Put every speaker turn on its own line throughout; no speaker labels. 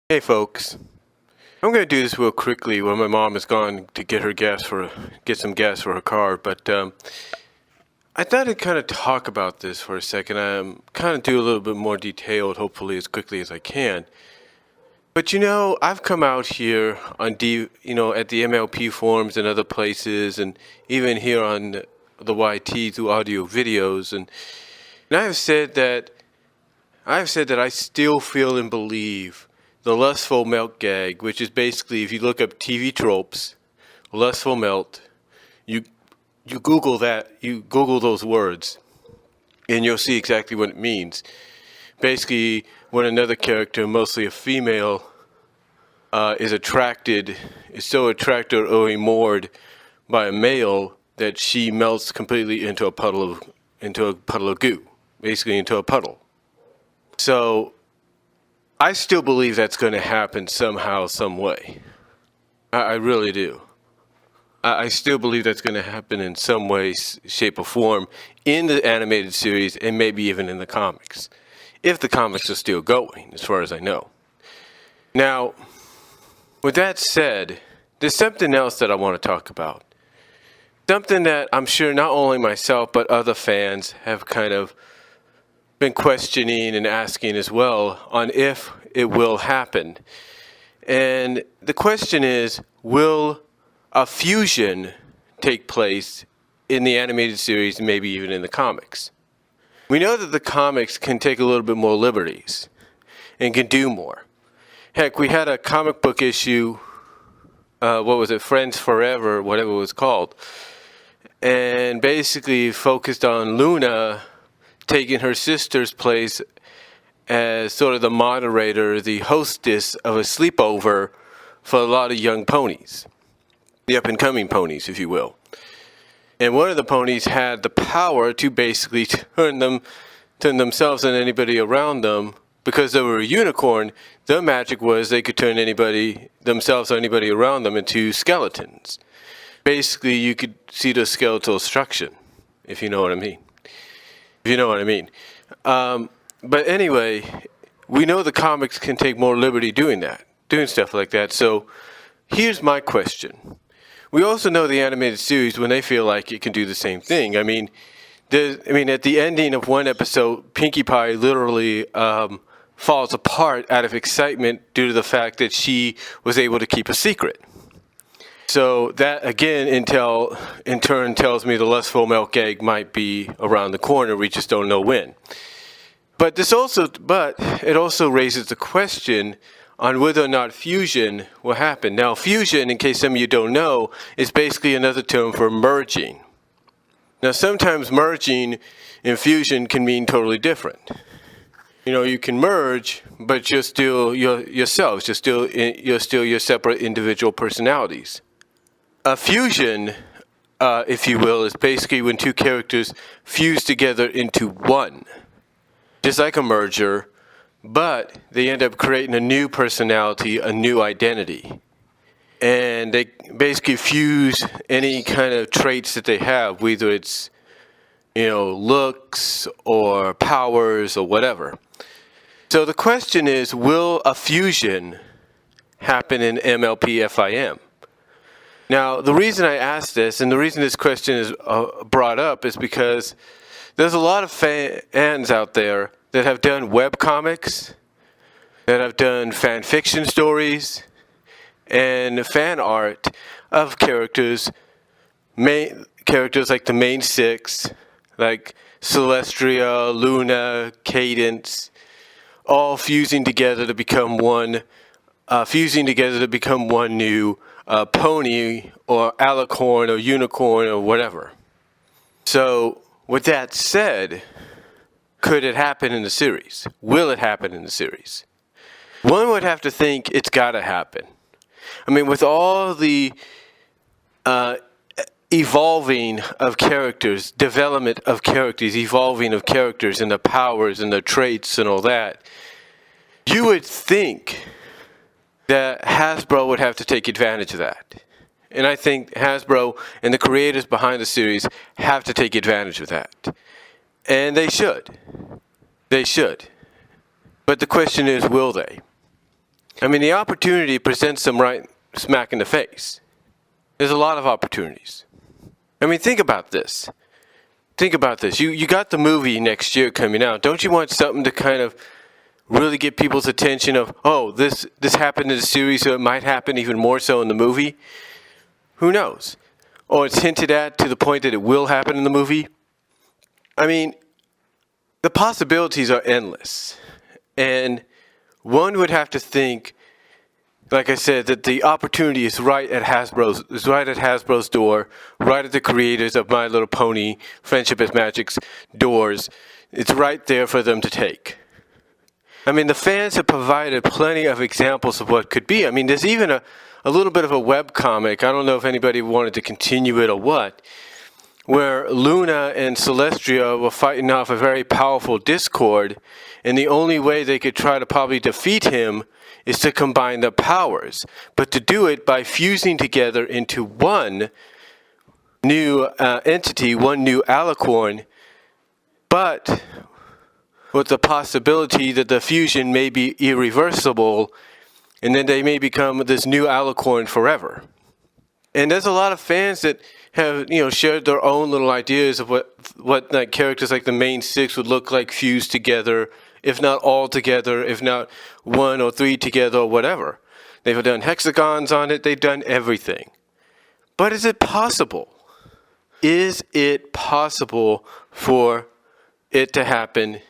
Hey folks, I'm going to do this real quickly while my mom is gone to get some gas for her car. But I thought I'd kind of talk about this for a second. Kind of do a little bit more detailed, hopefully as quickly as I can. But I've come out here on at the MLP forums and other places, and even here on the YT through audio videos, and I have said that I still feel and believe the lustful melt gag, which is basically, if you look up TV tropes, lustful melt, you Google that, you Google those words, and you'll see exactly what it means. Basically, when another character, mostly a female, is so attracted or enamored by a male that she melts completely into a puddle of goo, basically into a puddle. So I still believe that's going to happen somehow, some way. I really do. I still believe that's going to happen in some way, shape, or form in the animated series and maybe even in the comics. If the comics are still going, as far as I know. Now, with that said, there's something else that I want to talk about. Something that I'm sure not only myself but other fans have kind of been questioning and asking as well on if it will happen. And the question is, will a fusion take place in the animated series, maybe even in the comics? We know that the comics can take a little bit more liberties and can do more. Heck, we had a comic book issue, Friends Forever, whatever it was called, and basically focused on Luna taking her sister's place as sort of the moderator, the hostess of a sleepover for a lot of young ponies, the up-and-coming ponies, if you will. And one of the ponies had the power to basically turn themselves and anybody around them. Because they were a unicorn, their magic was they could turn themselves or anybody around them into skeletons. Basically, you could see the skeletal structure, if you know what I mean. But anyway, we know the comics can take more liberty doing stuff like that. So here's my question. We also know the animated series, when they feel like it, can do the same thing. At the ending of one episode, Pinkie Pie literally falls apart out of excitement due to the fact that she was able to keep a secret. So that, again, in turn tells me the lustful milk gag might be around the corner. We just don't know when. But it also raises the question on whether or not fusion will happen. Now, fusion, in case some of you don't know, is basically another term for merging. Now, sometimes merging and fusion can mean totally different. You can merge, but you're still yourselves. You're still your separate individual personalities. A fusion, if you will, is basically when two characters fuse together into one. Just like a merger, but they end up creating a new personality, a new identity. And they basically fuse any kind of traits that they have, whether it's, looks or powers or whatever. So the question is, will a fusion happen in MLP FIM? Now, the reason I ask this, and the reason this question is brought up, is because there's a lot of fans out there that have done webcomics, that have done fan fiction stories, and fan art of characters like the main six, like Celestria, Luna, Cadence, all fusing together to become one new pony or alicorn or unicorn or whatever. So, with that said, could it happen in the series? Will it happen in the series? One would have to think it's got to happen. With all the evolving of characters, development of characters, evolving of characters and the powers and the traits and all that, you would think that Hasbro would have to take advantage of that. And I think Hasbro and the creators behind the series have to take advantage of that. And they should. They should. But the question is, will they? I mean, the opportunity presents them right smack in the face. There's a lot of opportunities. I mean, think about this. Think about this. You got the movie next year coming out. Don't you want something to kind of really get people's attention of, oh, this happened in the series, so it might happen even more so in the movie? Who knows? Or it's hinted at to the point that it will happen in the movie. I mean, the possibilities are endless. And one would have to think, like I said, that the opportunity is right at Hasbro's door, right at the creators of My Little Pony, Friendship is Magic's doors. It's right there for them to take. I mean, the fans have provided plenty of examples of what could be. I mean, there's even a little bit of a webcomic. I don't know if anybody wanted to continue it or what, where Luna and Celestia were fighting off a very powerful Discord, and the only way they could try to probably defeat him is to combine their powers, but to do it by fusing together into one new entity, one new alicorn, but with the possibility that the fusion may be irreversible, and then they may become this new alicorn forever. And there's a lot of fans that have, shared their own little ideas of what like characters like the main six would look like fused together, if not all together, if not one or three together or whatever. They've done hexagons on it, they've done everything. But is it possible? Is it possible for it to happen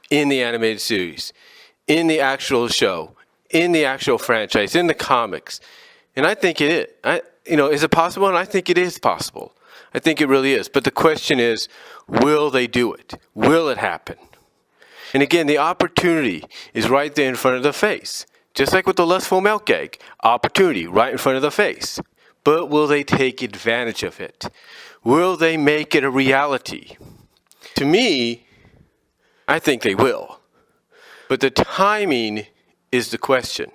in the animated series, in the actual show, in the actual franchise, in the comics? And I think it is. Is it possible? And I think it is possible. I think it really is. But the question is, will they do it? Will it happen? And again, the opportunity is right there in front of the face. Just like with the Lustful Milk Egg, opportunity right in front of the face. But will they take advantage of it? Will they make it a reality? To me, I think they will. But the timing is the question.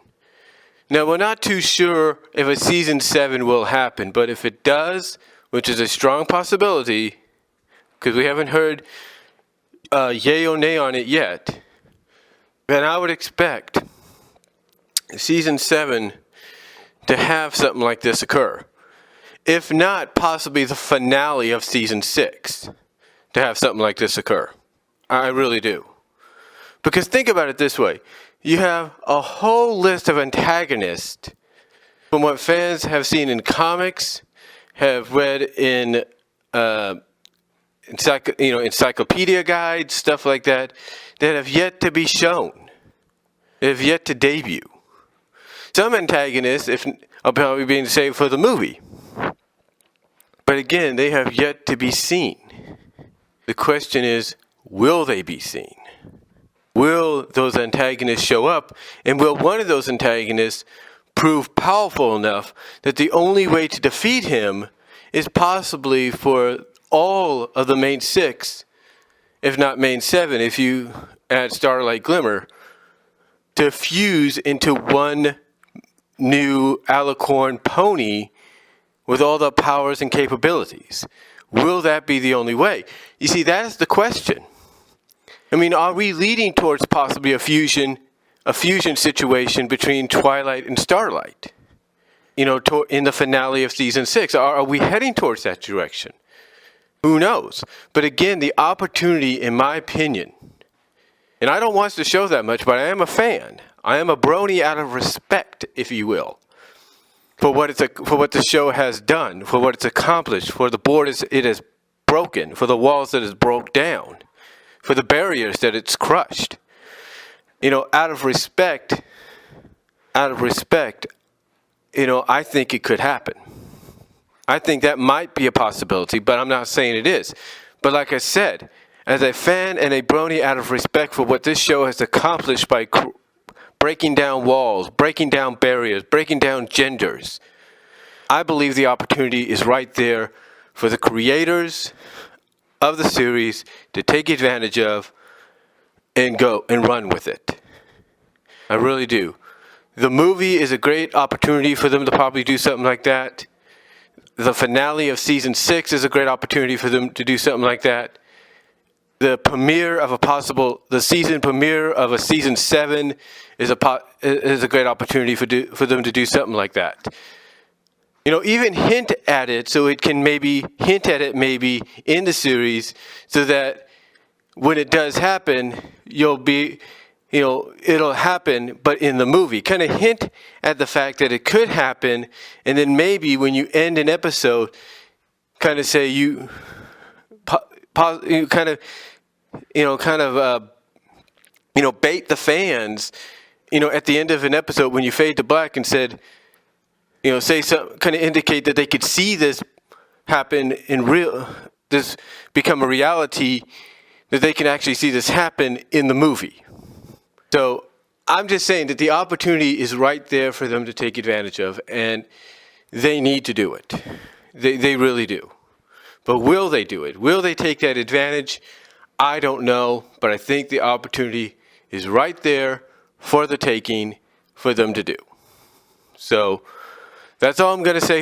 Now, we're not too sure if a season 7 will happen, but if it does, which is a strong possibility, because we haven't heard yay or nay on it yet, then I would expect season 7 to have something like this occur. If not, possibly the finale of season 6 to have something like this occur. I really do. Because think about it this way. You have a whole list of antagonists from what fans have seen in comics, have read in encyclopedia guides, stuff like that, that have yet to be shown. They have yet to debut. Some antagonists are probably being saved for the movie. But again, they have yet to be seen. The question is, will they be seen? Will those antagonists show up? And will one of those antagonists prove powerful enough that the only way to defeat him is possibly for all of the main 6, if not main 7, if you add Starlight Glimmer, to fuse into one new alicorn pony with all the powers and capabilities? Will that be the only way? You see, that is the question. I mean, are we leading towards possibly a fusion situation between Twilight and Starlight? In the finale of season 6, are we heading towards that direction? Who knows? But again, the opportunity, in my opinion, and I don't watch the show that much, but I am a fan. I am a brony out of respect, if you will, for what the show has done, for what it's accomplished, for the board it has broken, for the walls that it's broke down, for the barriers that it's crushed. Out of respect, I think it could happen. I think that might be a possibility, but I'm not saying it is. But like I said, as a fan and a brony out of respect for what this show has accomplished by breaking down walls, breaking down barriers, breaking down genders, I believe the opportunity is right there for the creators of the series to take advantage of and go and run with it. I really do. The movie is a great opportunity for them to probably do something like that. The finale of season 6 is a great opportunity for them to do something like that. the premiere of the season premiere of a season 7 is a great opportunity for them to do something like that. Even hint at it, so it can maybe hint at it maybe in the series, so that when it does happen, it'll happen, but in the movie. Kind of hint at the fact that it could happen, and then maybe when you end an episode, kind of say bait the fans, at the end of an episode when you fade to black and said, say something, kind of indicate that they could see this happen this become a reality, that they can actually see this happen in the movie. So I'm just saying that the opportunity is right there for them to take advantage of, and they need to do it. They really do. But will they do it? Will they take that advantage? I don't know, but I think the opportunity is right there for the taking for them to do. So that's all I'm going to say.